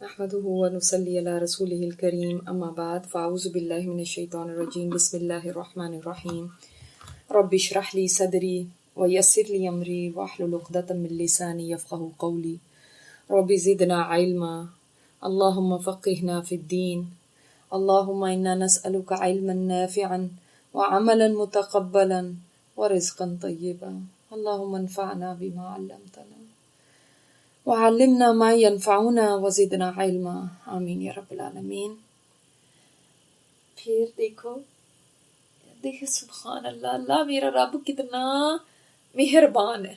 نحمده ونصلي على رسوله الكريم اما بعد فاعوذ بالله من الشيطان الرجيم بسم الله الرحمن الرحيم رب اشرح لي صدري ويسر لي امري واحلل عقدة من لساني يفقهوا قولي رب زدنا علما اللهم فقهنا في الدين اللهم انا نسألك علما نافعا وعملا متقبلا ورزقا طيبا اللهم انفعنا بما علمتنا وعلمنا ما ينفعنا وزدنا علما آمین یا رب العالمین۔ پھر دیکھو سبحان اللہ، اللہ میرا رب کتنا مہربان ہے،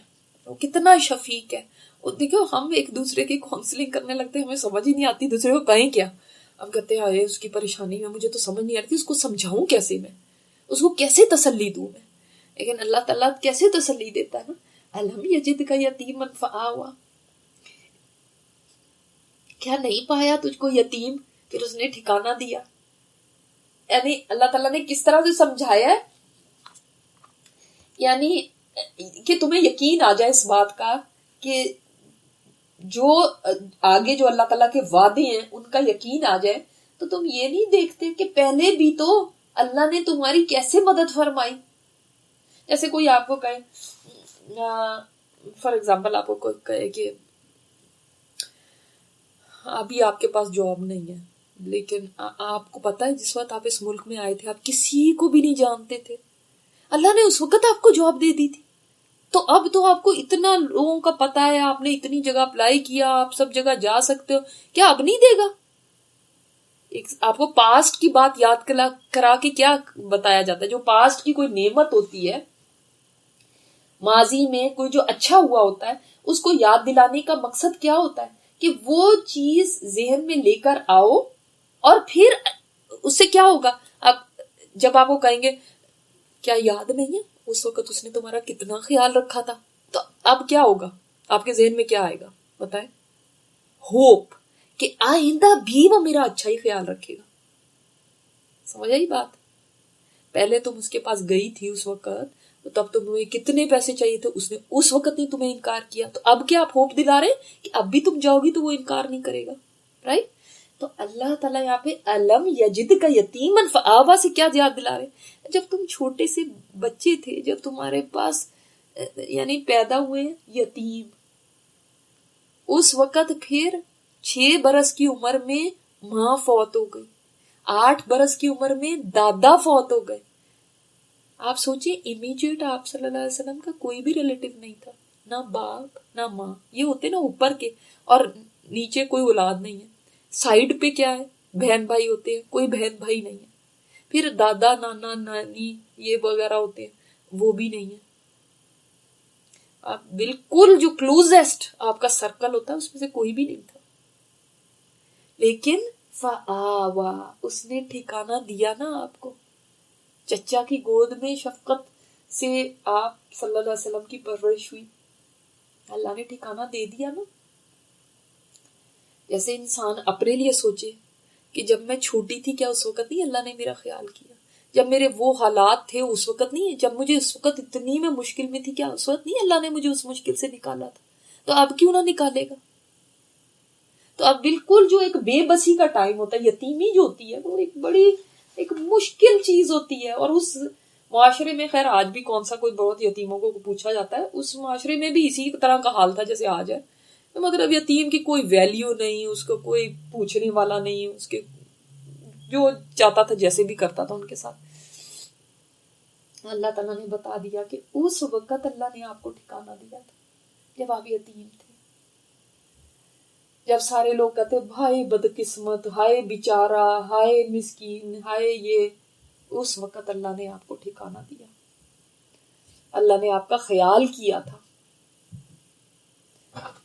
وہ کتنا شفیق ہے۔ اور دیکھو ہم ایک دوسرے کی کاؤنسلنگ کرنے لگتے ہیں، ہمیں سمجھ ہی نہیں آتی دوسرے کو کہیں کیا، ہم کہتے ہیں آئے اس کی پریشانی میں مجھے تو سمجھ نہیں آتی، اس کو سمجھاؤں کیسے، میں اس کو کیسے تسلی دوں میں۔ لیکن اللہ تعالیٰ کیسے تسلی دیتا ہے نا، الم یجدک یتیما فآویٰ، کیا نہیں پایا تجھ کو یتیم، پھر اس نے ٹھکانہ دیا۔ یعنی اللہ تعالیٰ نے کس طرح سے سمجھایا ہے، یعنی کہ تمہیں یقین آ جائے اس بات کا کہ جو آگے جو اللہ تعالیٰ کے وعدے ہیں ان کا یقین آ جائے، تو تم یہ نہیں دیکھتے کہ پہلے بھی تو اللہ نے تمہاری کیسے مدد فرمائی۔ جیسے کوئی آپ کو کہے، فار ایگزامپل آپ کو کوئی کہے کہ ابھی آپ کے پاس جاب نہیں ہے، لیکن آپ کو پتا ہے جس وقت آپ اس ملک میں آئے تھے آپ کسی کو بھی نہیں جانتے تھے، اللہ نے اس وقت آپ کو جاب دے دی تھی، تو اب تو آپ کو اتنا لوگوں کا پتا ہے، آپ نے اتنی جگہ اپلائی کیا، آپ سب جگہ جا سکتے ہو، کیا اب نہیں دے گا؟ آپ کو پاسٹ کی بات یاد کرا کے کیا بتایا جاتا ہے؟ جو پاسٹ کی کوئی نعمت ہوتی ہے، ماضی میں کوئی جو اچھا ہوا ہوتا ہے، اس کو یاد دلانے کا مقصد کیا ہوتا ہے کہ وہ چیز ذہن میں لے کر آؤ، اور پھر اس سے کیا ہوگا، اب جب آپ کو کہیں گے کیا یاد نہیں ہے اس وقت اس نے تمہارا کتنا خیال رکھا تھا، تو اب کیا ہوگا، آپ کے ذہن میں کیا آئے گا بتائیں؟ ہوپ کہ آئندہ بھی وہ میرا اچھا ہی خیال رکھے گا۔ سمجھ آئی بات؟ پہلے تم اس کے پاس گئی تھی اس وقت، تو تب تمہیں کتنے پیسے چاہیے تھے، اس نے اس وقت نہیں تمہیں انکار کیا، تو اب کیا آپ ہوپ دلا رہے کہ اب بھی تم جاؤ گی تو وہ انکار نہیں کرے گا، رائٹ؟ تو اللہ تعالیٰ یہاں پہ علم یجد کا یتیما فآویٰ سے کیا یاد دلا رہے؟ جب تم چھوٹے سے بچے تھے، جب تمہارے پاس یعنی پیدا ہوئے یتیم، اس وقت پھر 6 برس کی عمر میں ماں فوت ہو گئی، 8 برس کی عمر میں دادا فوت ہو گئے۔ آپ سوچیں امیجیٹ آپ صلی اللہ علیہ وسلم کا کوئی بھی ریلیٹیو نہیں تھا، نہ باپ نہ ماں، یہ ہوتے نا اوپر کے، اور نیچے کوئی اولاد نہیں ہے، سائیڈ پہ کیا ہے، بہن بھائی ہوتے ہیں، کوئی بہن بھائی نہیں ہے، پھر دادا نانا نانی یہ وغیرہ ہوتے ہیں، وہ بھی نہیں ہے۔ آپ بالکل جو کلوزسٹ آپ کا سرکل ہوتا ہے اس میں سے کوئی بھی نہیں تھا، لیکن فآویٰ، اس نے ٹھکانہ دیا نا آپ کو، چچا کی گود میں شفقت سے آپ صلی اللہ علیہ وسلم کی پرورش ہوئی، اللہ نے ٹھکانہ دے دیا نا۔ جیسے انسان اپنے لیے سوچے کہ جب میں چھوٹی تھی کیا اس وقت نہیں اللہ نے میرا خیال کیا، جب میرے وہ حالات تھے اس وقت نہیں، جب مجھے اس وقت اتنی میں مشکل میں تھی کیا اس وقت نہیں اللہ نے مجھے اس مشکل سے نکالا تھا، تو اب کیوں نہ نکالے گا؟ تو اب بالکل جو ایک بے بسی کا ٹائم ہوتا ہے، یتیمی جو ہوتی ہے وہ ایک بڑی ایک مشکل چیز ہوتی ہے، اور اس معاشرے میں خیر آج بھی کون سا کوئی بہت یتیموں کو پوچھا جاتا ہے، اس معاشرے میں بھی اسی طرح کا حال تھا جیسے آج ہے، مطلب یتیم کی کوئی ویلیو نہیں، اس کو کوئی پوچھنے والا نہیں، اس کے جو چاہتا تھا جیسے بھی کرتا تھا ان کے ساتھ۔ اللہ تعالیٰ نے بتا دیا کہ اس وقت اللہ نے آپ کو ٹھکانہ دیا تھا جب آپ یتیم تھے، جب سارے لوگ کہتے بھائی بدقسمت، ہائے بیچارہ، ہائے مسکین، ہائے یہ، اس وقت اللہ نے آپ کو ٹھکانہ دیا، اللہ نے آپ کا خیال کیا تھا۔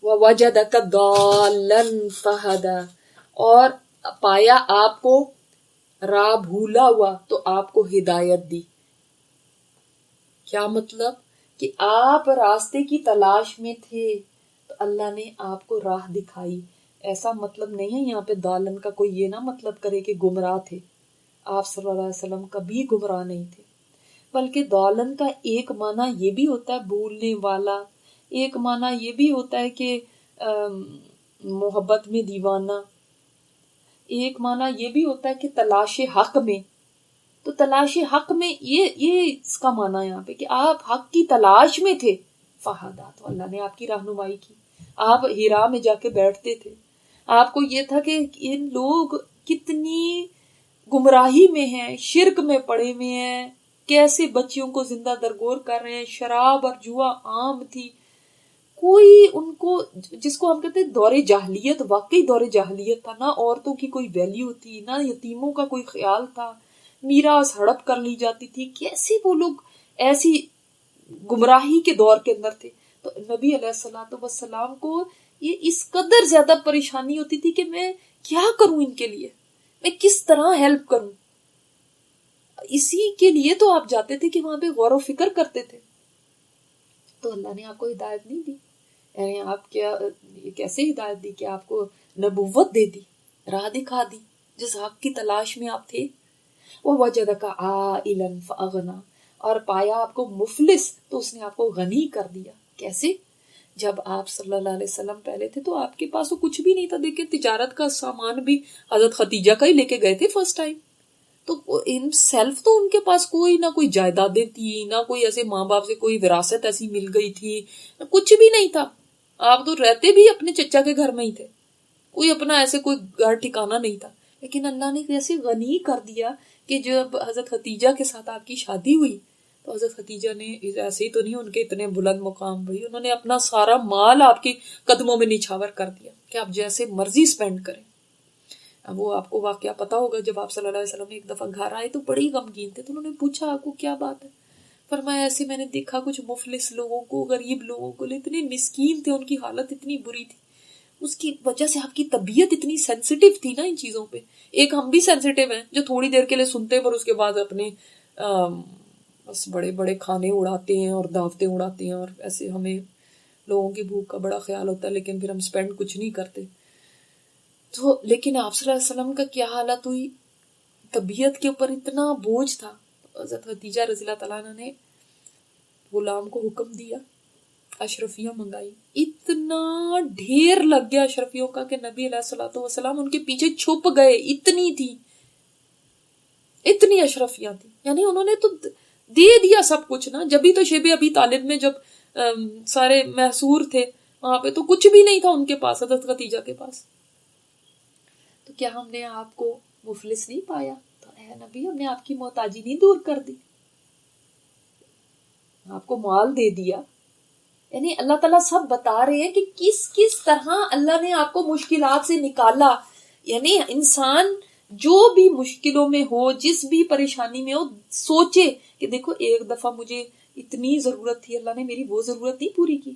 وَوَجَدَكَ ضَالًّا فَهَدَىٰ، اور پایا آپ کو راہ بھولا ہوا تو آپ کو ہدایت دی۔ کیا مطلب؟ کہ آپ راستے کی تلاش میں تھے تو اللہ نے آپ کو راہ دکھائی۔ ایسا مطلب نہیں ہے یہاں پہ دالن کا کوئی یہ نہ مطلب کرے کہ گمراہ تھے، آپ صلی اللہ علیہ وسلم کبھی گمراہ نہیں تھے، بلکہ دالن کا ایک معنی یہ بھی ہوتا ہے بھولنے والا، ایک معنی یہ بھی ہوتا ہے کہ محبت میں دیوانہ، ایک معنی یہ بھی ہوتا ہے کہ تلاش حق میں، تو تلاش حق میں یہ اس کا معنی ہے یہاں پہ کہ آپ حق کی تلاش میں تھے، فہدا، تو اللہ نے آپ کی رہنمائی کی، آپ ہیرا میں جا کے بیٹھتے تھے، آپ کو یہ تھا کہ ان لوگ کتنی گمراہی میں ہیں، شرک میں پڑے ہوئے ہیں، کیسے بچیوں کو زندہ درگور کر رہے ہیں، شراب اور جوا عام تھی، کوئی ان کو، جس کو ہم کہتے ہیں دور جاہلیت، واقعی دور جاہلیت تھا، نہ عورتوں کی کوئی ویلیو تھی، نہ یتیموں کا کوئی خیال تھا، میراث ہڑپ کر لی جاتی تھی، کیسے وہ لوگ ایسی گمراہی کے دور کے اندر تھے۔ تو نبی علیہ الصلوۃ والسلام کو یہ اس قدر زیادہ پریشانی ہوتی تھی کہ میں کیا کروں ان کے لیے، میں کس طرح ہیلپ کروں، اسی کے لیے تو آپ جاتے تھے کہ وہاں پہ غور و فکر کرتے تھے۔ تو اللہ نے آپ کو ہدایت نہیں دی، یعنی آپ کیا کیسے ہدایت دی کہ آپ کو نبوت دے دی، راہ دکھا دی جس حق کی تلاش میں آپ تھے۔ وَوَجَدَكَ عَائِلًا فَأَغْنَىٰ، اور پایا آپ کو مفلس تو اس نے آپ کو غنی کر دیا۔ کیسے؟ جب آپ صلی اللہ علیہ وسلم پہلے تھے تو آپ کے پاس تو کچھ بھی نہیں تھا، دیکھیں تجارت کا سامان بھی حضرت خدیجہ کا ہی لے کے گئے تھے فرسٹ ٹائم، تو ان سیلف تو ان کے پاس کوئی نہ کوئی جائیدادیں تھی، نہ کوئی ایسے ماں باپ سے کوئی وراثت ایسی مل گئی تھی، کچھ بھی نہیں تھا، آپ تو رہتے بھی اپنے چچا کے گھر میں ہی تھے، کوئی اپنا ایسے کوئی گھر ٹھکانا نہیں تھا، لیکن اللہ نے کیسے غنی کر دیا کہ جب حضرت خدیجہ کے ساتھ آپ کی شادی ہوئی تو حضرت خدیجہ نے ایسے ہی تو نہیں ان کے اتنے بلند مقام ہوئی، انہوں نے اپنا سارا مال آپ کے قدموں میں نچھاور کر دیا کہ آپ جیسے مرضی سپینڈ کریں۔ اب وہ آپ کو واقعہ پتا ہوگا، جب آپ صلی اللہ علیہ وسلم ایک دفعہ گھر آئے تو بڑی غمگین تھے، تو انہوں نے پوچھا آپ کو کیا بات ہے؟ فرمایا ایسے میں نے دیکھا کچھ مفلس لوگوں کو، غریب لوگوں کو، اتنے مسکین تھے، ان کی حالت اتنی بری تھی، اس کی وجہ سے آپ کی طبیعت اتنی سینسیٹیو تھی نا ان چیزوں پہ۔ ایک ہم بھی سینسیٹیو ہیں جو تھوڑی دیر کے لیے سنتے ہیں پر اس کے بعد اپنے بس بڑے بڑے کھانے اڑاتے ہیں اور دعوتیں اڑاتے ہیں، اور ایسے ہمیں لوگوں کی بھوک کا بڑا خیال ہوتا ہے لیکن پھر ہم سپینڈ کچھ نہیں کرتے۔ تو لیکن آپ صلی اللہ علیہ وسلم کا کیا حالت ہوئی، طبیعت کے اوپر اتنا بوجھ تھا، حضرت خدیجہ رضی اللہ تعالیٰ عنہ نے غلام کو حکم دیا، اشرفیاں منگائی، اتنا ڈھیر لگ گیا اشرفیوں کا کہ نبی علیہ الصلوۃ والسلام ان کے پیچھے چھپ گئے، اتنی تھی، اتنی اشرفیاں تھی، یعنی انہوں نے تو دے دیا سب کچھ نا۔ جبھی تو شیب ابی طالب میں جب سارے محصور تھے وہاں پہ تو کچھ بھی نہیں تھا ان کے پاس، حضرت خدیجہ کے پاس، تو کیا ہم نے آپ کو مفلس نہیں پایا؟ تو اے نبی ہم نے آپ کی محتاجی نہیں دور کر دی، آپ کو مال دے دیا۔ یعنی اللہ تعالیٰ سب بتا رہے ہیں کہ کس کس طرح اللہ نے آپ کو مشکلات سے نکالا۔ یعنی انسان جو بھی مشکلوں میں ہو، جس بھی پریشانی میں ہو، سوچے کہ دیکھو ایک دفعہ مجھے اتنی ضرورت تھی، اللہ نے میری وہ ضرورت نہیں پوری کی۔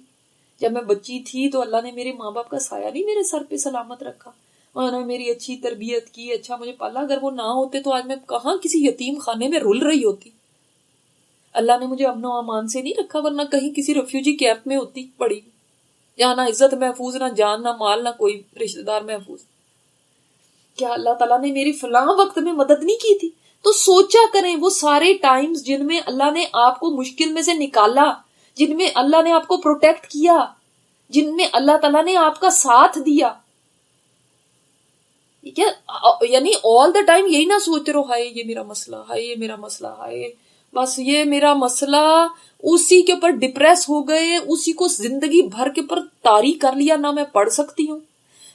جب میں بچی تھی تو اللہ نے میرے ماں باپ کا سایہ نہیں میرے سر پہ سلامت رکھا، انہوں نے میری اچھی تربیت کی، اچھا مجھے پالا۔ اگر وہ نہ ہوتے تو آج میں کہاں کسی یتیم خانے میں رول رہی ہوتی۔ اللہ نے مجھے امن و امان سے نہیں رکھا، ورنہ کہیں کسی ریفیوجی کیمپ میں ہوتی پڑی، جہاں نہ عزت محفوظ، نہ جان، نہ مال، نہ کوئی رشتہ دار محفوظ۔ کیا اللہ تعالیٰ نے میری فلاں وقت میں مدد نہیں کی تھی؟ تو سوچا کریں وہ سارے ٹائمز جن میں اللہ نے آپ کو مشکل میں سے نکالا، جن میں اللہ نے آپ کو پروٹیکٹ کیا، جن میں اللہ تعالیٰ نے آپ کا ساتھ دیا، ٹھیک ہے؟ یعنی آل دا ٹائم یہی نہ سوچتے رہو ہائے یہ میرا مسئلہ، ہائے یہ میرا مسئلہ، ہائے بس یہ میرا مسئلہ، اسی کے اوپر ڈپریس ہو گئے، اسی کو زندگی بھر کے اوپر طاری کر لیا، نہ میں پڑھ سکتی ہوں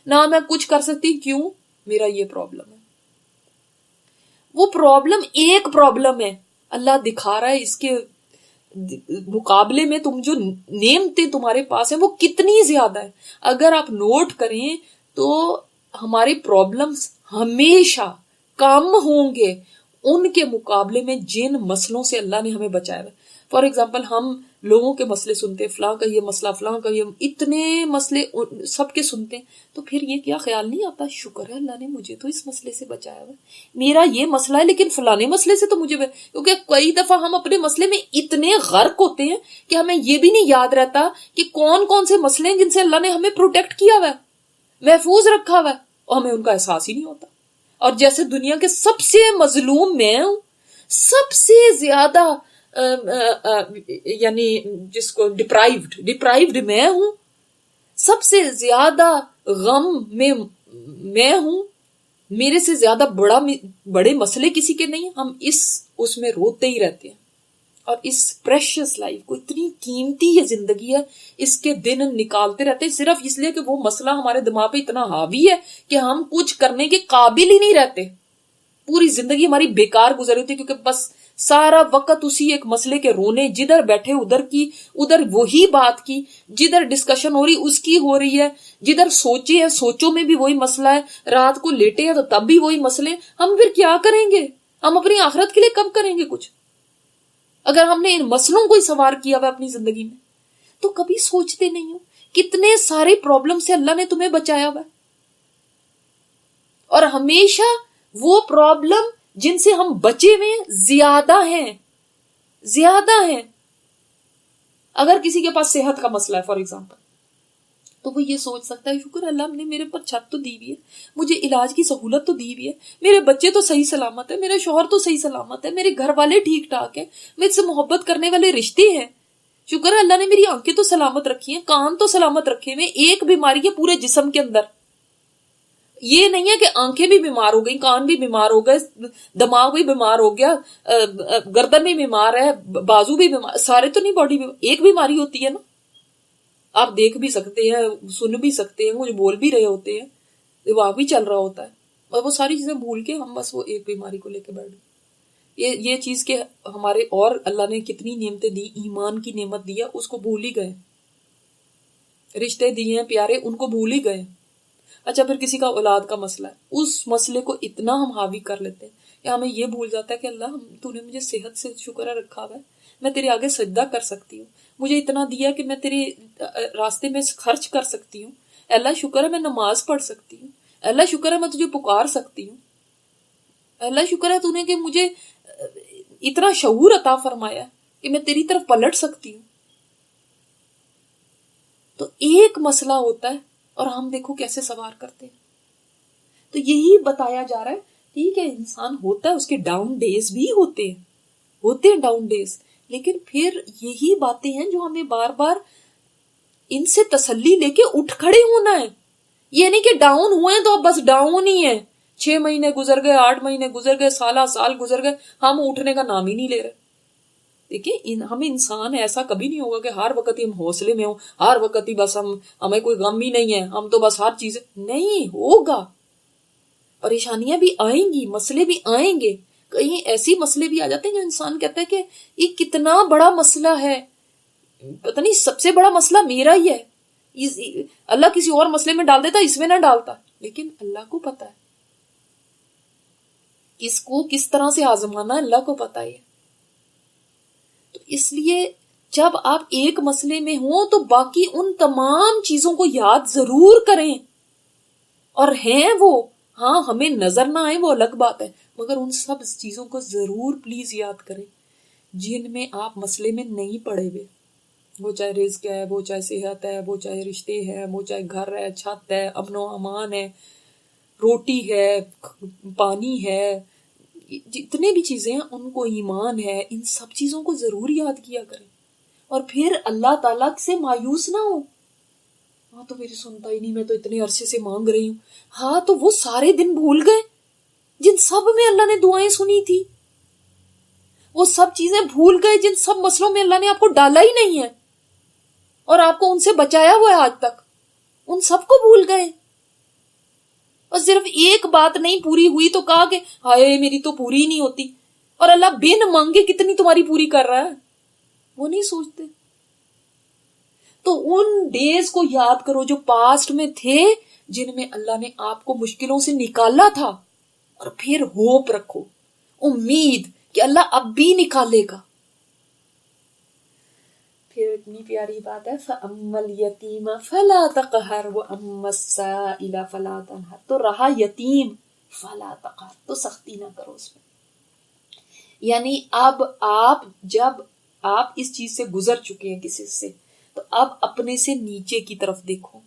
نہ میں کچھ کر سکتی، کیوں؟ میرا یہ پرابلم ہے۔ وہ پرابلم ایک پرابلم ہے، اللہ دکھا رہا ہے اس کے مقابلے میں تم جو نعمتیں تمہارے پاس ہیں وہ کتنی زیادہ ہے۔ اگر آپ نوٹ کریں تو ہمارے پرابلمز ہمیشہ کم ہوں گے ان کے مقابلے میں جن مسئلوں سے اللہ نے ہمیں بچایا ہے۔ فار ایگزامپل ہم لوگوں کے مسئلے سنتے ہیں، فلاں کا یہ مسئلہ، فلاں کا یہ، اتنے مسئلے سب کے سنتے ہیں، تو پھر یہ کیا خیال نہیں آتا شکر ہے اللہ نے مجھے تو اس مسئلے سے بچایا ہوا، میرا یہ مسئلہ ہے لیکن فلانے مسئلے سے تو مجھے، کیونکہ کئی دفعہ ہم اپنے مسئلے میں اتنے غرق ہوتے ہیں کہ ہمیں یہ بھی نہیں یاد رہتا کہ کون کون سے مسئلے ہیں جن سے اللہ نے ہمیں پروٹیکٹ کیا ہوا ہے، محفوظ رکھا ہوا ہے، اور ہمیں ان کا احساس ہی نہیں ہوتا۔ اور جیسے دنیا کے سب سے مظلوم میں ہوں، سب سے زیادہ یعنی جس کو ڈپرائیوڈ میں ہوں، سب سے زیادہ غم میں ہوں، میرے سے زیادہ بڑے مسئلے کسی کے نہیں ہیں، ہم اس میں روتے ہی رہتے ہیں. اور اس پریشیس لائف کو، اتنی قیمتی یہ زندگی ہے، اس کے دن نکالتے رہتے ہیں صرف اس لیے کہ وہ مسئلہ ہمارے دماغ پہ اتنا حاوی ہے کہ ہم کچھ کرنے کے قابل ہی نہیں رہتے. پوری زندگی ہماری بیکار گزر رہی تھی کیونکہ بس سارا وقت اسی ایک مسئلے کے رونے، جدھر بیٹھے ادھر وہی بات کی، جدھر ڈسکشن ہو رہی اس کی ہو رہی ہے، جدھر سوچے ہیں سوچوں میں بھی وہی مسئلہ ہے، رات کو لیٹے ہیں تو تب بھی وہی مسئلے. ہم پھر کیا کریں گے؟ ہم اپنی آخرت کے لیے کب کریں گے کچھ؟ اگر ہم نے ان مسئلوں کو ہی سوار کیا ہوا اپنی زندگی میں تو کبھی سوچتے نہیں ہو کتنے سارے پرابلم سے اللہ نے تمہیں بچایا ہوا ہے. اور ہمیشہ وہ پرابلم جن سے ہم بچے ہوئے زیادہ ہیں. اگر کسی کے پاس صحت کا مسئلہ ہے فار ایگزامپل، تو وہ یہ سوچ سکتا ہے شکر اللہ نے میرے پر چھت تو دی ہوئی ہے، مجھے علاج کی سہولت تو دی ہوئی ہے، میرے بچے تو صحیح سلامت ہے، میرے شوہر تو صحیح سلامت ہے، میرے گھر والے ٹھیک ٹھاک ہیں، مجھ سے محبت کرنے والے رشتے ہیں، شکر ہے اللہ نے میری آنکھیں تو سلامت رکھی ہیں، کان تو سلامت رکھے ہوئے. ایک بیماری ہے پورے جسم کے اندر. یہ نہیں ہے کہ آنکھیں بھی بیمار ہو گئی، کان بھی بیمار ہو گئے، دماغ بھی بیمار ہو گیا، گردن بھی بیمار ہے، بازو بھی بیمار، سارے تو نہیں باڈی بیمار. ایک بیماری ہوتی ہے نا، آپ دیکھ بھی سکتے ہیں، سن بھی سکتے ہیں، کچھ بول بھی رہے ہوتے ہیں، دماغ بھی چل رہا ہوتا ہے، اور وہ ساری چیزیں بھول کے ہم بس وہ ایک بیماری کو لے کے بیٹھ گئے. یہ چیز کہ ہمارے اور اللہ نے کتنی نعمتیں دی، ایمان کی نعمت دی ہے اس کو بھول ہی گئے، رشتے دیے ہیں پیارے ان کو بھول ہی گئے. اچھا پھر کسی کا اولاد کا مسئلہ ہے، اس مسئلے کو اتنا ہم حاوی کر لیتے ہیں کہ ہمیں یہ بھول جاتا ہے کہ اللہ تو نے مجھے صحت سے شکر ہے رکھا ہوا ہے، میں تیرے آگے سجدہ کر سکتی ہوں، مجھے اتنا دیا کہ میں تیرے راستے میں خرچ کر سکتی ہوں، اللہ شکر ہے میں نماز پڑھ سکتی ہوں، اللہ شکر ہے میں تجھے پکار سکتی ہوں، اللہ شکر ہے تو نے کہ مجھے اتنا شعور عطا فرمایا کہ میں تیری طرف پلٹ سکتی ہوں. تو ایک مسئلہ ہوتا ہے اور ہم دیکھو کیسے سوار کرتے ہیں. تو یہی بتایا جا رہا ہے ٹھیک ہے انسان ہوتا ہے، اس کے ڈاؤن ڈیز بھی ہوتے ہیں ڈاؤن ڈیز، لیکن پھر یہی باتیں ہیں جو ہمیں بار بار ان سے تسلی لے کے اٹھ کھڑے ہونا ہے. یہ نہیں کہ ڈاؤن ہوئے تو اب بس ڈاؤن ہی ہے، 6 مہینے گزر گئے، 8 مہینے گزر گئے، سال گزر گئے، ہم اٹھنے کا نام ہی نہیں لے رہے. دیکھیں ہمیں انسان ایسا کبھی نہیں ہوگا کہ ہر وقت ہی ہم حوصلے میں ہوں، ہر وقت ہی بس ہمیں کوئی غم ہی نہیں ہے، ہم تو بس ہر چیز نہیں ہوگا. پریشانیاں بھی آئیں گی، مسئلے بھی آئیں گے، کہیں ایسی مسئلے بھی آ جاتے ہیں جو انسان کہتا ہے کہ یہ کتنا بڑا مسئلہ ہے، پتہ نہیں سب سے بڑا مسئلہ میرا ہی ہے، اللہ کسی اور مسئلے میں ڈال دیتا، اس میں نہ ڈالتا. لیکن اللہ کو پتا ہے کس کو کس طرح سے آزمانا، اللہ کو پتا ہے. تو اس لیے جب آپ ایک مسئلے میں ہوں تو باقی ان تمام چیزوں کو یاد ضرور کریں، اور ہیں وہ ہاں ہمیں نظر نہ آئے وہ الگ بات ہے، مگر ان سب چیزوں کو ضرور پلیز یاد کریں جن میں آپ مسئلے میں نہیں پڑے ہوئے. وہ چاہے رزق ہے، وہ چاہے صحت ہے، وہ چاہے رشتے ہیں، وہ چاہے گھر ہے، چھت ہے، امن و امان ہے، روٹی ہے، پانی ہے، جتنے بھی چیزیں ہیں ان کو، ایمان ہے، ان سب چیزوں کو ضرور یاد کیا کریں. اور پھر اللہ تعالیٰ سے مایوس نہ ہو، ہاں تو میری سنتا ہی نہیں، میں تو اتنے عرصے سے مانگ رہی ہوں. ہاں تو وہ سارے دن بھول گئے جن سب میں اللہ نے دعائیں سنی تھی، وہ سب چیزیں بھول گئے جن سب مسئلوں میں اللہ نے آپ کو ڈالا ہی نہیں ہے اور آپ کو ان سے بچایا ہوا ہے آج تک، ان سب کو بھول گئے. اور صرف ایک بات نہیں پوری ہوئی تو کہا کہ ہائے میری تو پوری ہی نہیں ہوتی، اور اللہ بن مانگے کتنی تمہاری پوری کر رہا ہے، وہ نہیں سوچتے. تو ان ڈیز کو یاد کرو جو پاسٹ میں تھے، جن میں اللہ نے آپ کو مشکلوں سے نکالا تھا، اور پھر ہوپ رکھو، امید کہ اللہ اب بھی نکالے گا. پھر اتنی پیاری بات ہے فَأَمَّا الْيَتِيمَ فَلَا تَقْهَرْ وَأَمَّا السَّائِلَ فَلَا تَنْهَرْ. تو رہا یتیم فَلَا تَقْهَرْ، تو سختی نہ کرو اس میں. یعنی اب آپ جب آپ اس چیز سے گزر چکے ہیں کسی سے، تو اب اپنے سے نیچے کی طرف دیکھو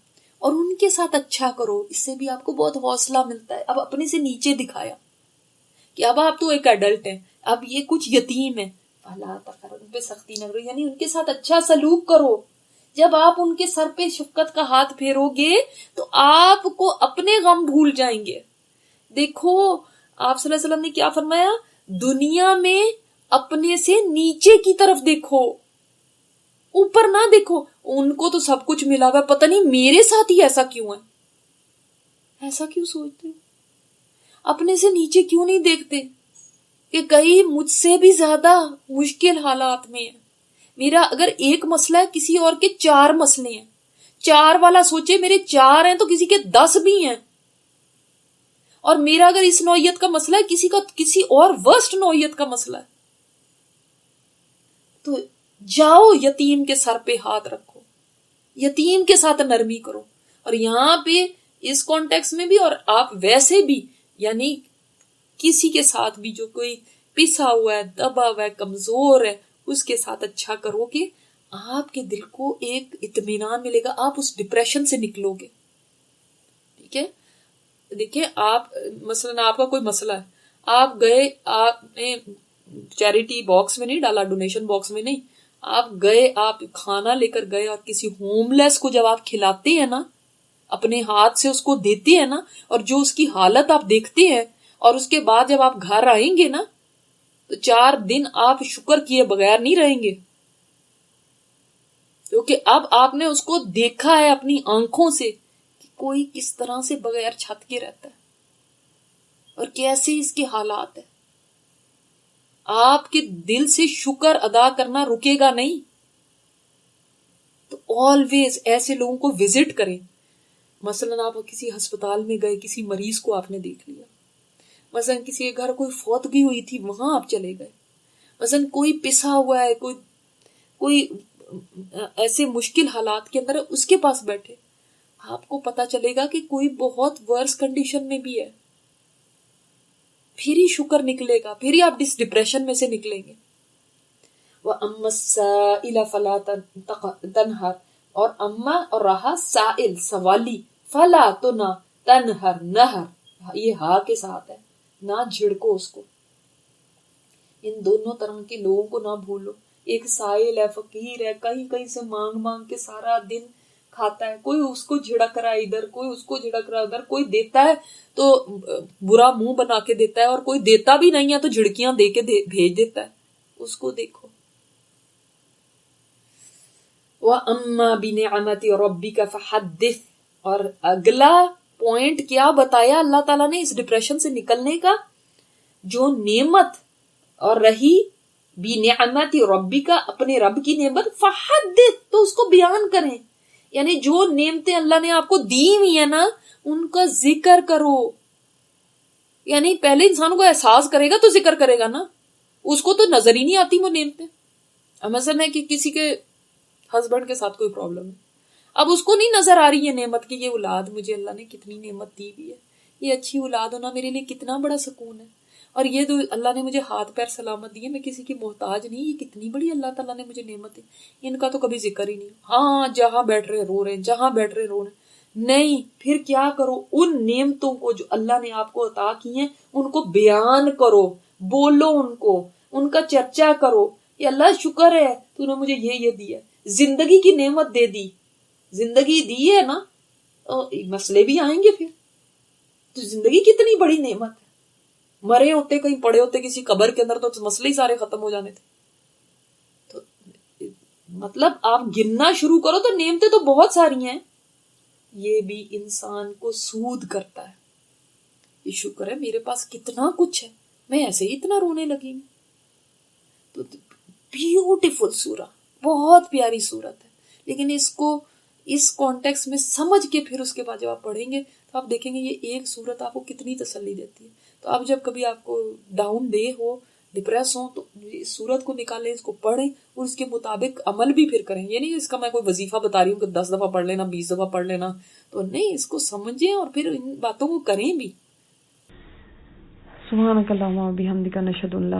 اور ان کے ساتھ اچھا کرو، اس سے بھی آپ کو بہت حوصلہ ملتا ہے. اب اپنے سے نیچے دکھایا کہ اب آپ تو ایک ایڈلٹ ہیں، اب یہ کچھ یتیم ہیں، فلا تقر، ان پہ سختی نہ کرو، یعنی ان کے ساتھ اچھا سلوک کرو. جب آپ ان کے سر پہ شفقت کا ہاتھ پھیرو گے تو آپ کو اپنے غم بھول جائیں گے. دیکھو آپ صلی اللہ علیہ وسلم نے کیا فرمایا, دنیا میں اپنے سے نیچے کی طرف دیکھو, اوپر نہ دیکھو. ان کو تو سب کچھ ملا ہوا, پتہ نہیں میرے ساتھ ہی ایسا کیوں ہے. ایسا کیوں سوچتے, اپنے سے نیچے کیوں نہیں دیکھتے کہ کئی مجھ سے بھی زیادہ مشکل حالات میں ہے. میرا اگر ایک مسئلہ ہے, کسی اور کے 4 مسئلے ہیں. 4 والا سوچے میرے 4 ہیں تو کسی کے 10 بھی ہیں. اور میرا اگر اس نوعیت کا مسئلہ ہے, کسی کا کسی اور ورسٹ نوعیت کا مسئلہ ہے. تو جاؤ یتیم کے سر پہ ہاتھ رکھو, یتیم کے ساتھ نرمی کرو. اور یہاں پہ اس کانٹیکس میں بھی, اور آپ ویسے بھی, یعنی کسی کے ساتھ بھی جو کوئی پسا ہوا ہے, دبا ہوا ہے, کمزور ہے, اس کے ساتھ اچھا کرو گے, آپ کے دل کو ایک اطمینان ملے گا, آپ اس ڈپریشن سے نکلو گے. ٹھیک ہے, دیکھیں آپ مثلا آپ کا کوئی مسئلہ ہے, آپ گئے, آپ نے چیریٹی باکس میں نہیں ڈالا, ڈونیشن باکس میں نہیں, آپ گئے, آپ کھانا لے کر گئے, اور کسی ہوم لیس کو جب آپ کھلاتے ہیں نا, اپنے ہاتھ سے اس کو دیتے ہیں نا, اور جو اس کی حالت آپ دیکھتے ہیں, اور اس کے بعد جب آپ گھر آئیں گے نا, تو 4 دن آپ شکر کیے بغیر نہیں رہیں گے, کیونکہ اب آپ نے اس کو دیکھا ہے اپنی آنکھوں سے کہ کوئی کس طرح سے بغیر چھت کے رہتا ہے اور کیسے اس کے حالات ہیں. آپ کے دل سے شکر ادا کرنا رکے گا نہیں. تو آلویز ایسے لوگوں کو وزٹ کریں. مثلا آپ کسی ہسپتال میں گئے, کسی مریض کو آپ نے دیکھ لیا, مثلا کسی کے گھر کوئی فوتگی ہوئی تھی, وہاں آپ چلے گئے, مثلا کوئی پسا ہوا ہے, کوئی ایسے مشکل حالات کے اندر ہے, اس کے پاس بیٹھے, آپ کو پتا چلے گا کہ کوئی بہت ورس کنڈیشن میں بھی ہے, پھر ہی شکر نکلے گا, پھر ہی آپ اس ڈپریشن میں سے نکلیں گے. وَأَمَّا السَّائِلَ فَلَا تَنْهَرْ, اور اما اور رہا سائل سوالی, فلا تو نہ, تنہر نہر, یہ ہا کے ساتھ ہے, نہ جھڑکو اس کو. ان دونوں طرح کے لوگوں کو نہ بھولو. ایک سائل ہے, فقیر ہے, کہیں کہیں سے مانگ مانگ کے سارا دن کھاتا ہے, کوئی اس کو جھڑک رہا ہے ادھر, کوئی اس کو جھڑک رہا ہے ادھر, کوئی دیتا ہے تو برا منہ بنا کے دیتا ہے, اور کوئی دیتا بھی نہیں ہے تو جھڑکیاں دے کے بھیج دیتا ہے. اس کو دیکھو. وَأَمَّا بِنِعْمَةِ رَبِّكَ فَحَدِّثْ, اور اگلا پوائنٹ کیا بتایا اللہ تعالیٰ نے اس ڈپریشن سے نکلنے کا, جو نعمت اور رہی بِنِعْمَةِ رَبِّكَ, اپنے رب کی نعمت, فَحَدِّثْ, تو اس کو بیان کریں. یعنی جو نعمتیں اللہ نے آپ کو دی ہوئی ہیں نا, ان کا ذکر کرو. یعنی پہلے انسان کو احساس کرے گا تو ذکر کرے گا نا, اس کو تو نظر ہی نہیں آتی وہ نعمتیں. مثلا ہے کہ کسی کے ہسبینڈ کے ساتھ کوئی پرابلم ہے, اب اس کو نہیں نظر آ رہی ہے نعمت کی, یہ اولاد مجھے اللہ نے کتنی نعمت دی ہوئی ہے, یہ اچھی اولاد ہونا میرے لیے کتنا بڑا سکون ہے, اور یہ تو اللہ نے مجھے ہاتھ پیر سلامت دیے, میں کسی کی محتاج نہیں, یہ کتنی بڑی اللہ تعالیٰ نے مجھے نعمت دی. ان کا تو کبھی ذکر ہی نہیں. ہاں جہاں بیٹھ رہے رو رہے, جہاں بیٹھ رہے رو رہے. نہیں, پھر کیا کرو, ان نعمتوں کو جو اللہ نے آپ کو عطا کی ہیں ان کو بیان کرو, بولو ان کو, ان کا چرچا کرو. یہ اللہ شکر ہے تو نے مجھے یہ دیا, زندگی کی نعمت دے دی, زندگی دی ہے نا, مسئلے بھی آئیں گے پھر. تو زندگی کتنی بڑی نعمت ہے. مرے ہوتے, کہیں پڑے ہوتے کسی قبر کے اندر, تو مسئلے ہی سارے ختم ہو جانے تھے. تو مطلب آپ گننا شروع کرو تو نعمتیں تو بہت ساری ہیں. یہ بھی انسان کو سود کرتا ہے. یہ شکر ہے میرے پاس کتنا کچھ ہے, میں ایسے ہی اتنا رونے لگی ہوں. تو بیوٹیفل سورہ, بہت پیاری صورت ہے, لیکن اس کو اس کانٹیکس میں سمجھ کے پھر اس کے بعد جب آپ پڑھیں گے تو آپ دیکھیں گے یہ ایک صورت آپ کو کتنی تسلی دیتی ہے. تو آپ جب کبھی آپ کو ڈاؤن ڈے ہو, ڈپریس ہو, تو اس صورت کو نکالیں, اس کو پڑھیں اور اس کے مطابق عمل بھی پھر کریں. یہ نہیں اس کا میں کوئی وظیفہ بتا رہی ہوں کہ 10 دفعہ پڑھ لینا, 20 دفعہ پڑھ لینا, تو نہیں, اس کو سمجھیں اور پھر ان باتوں کو کریں بھی. سبحانک اللہم و بحمدک، نشہد ان لا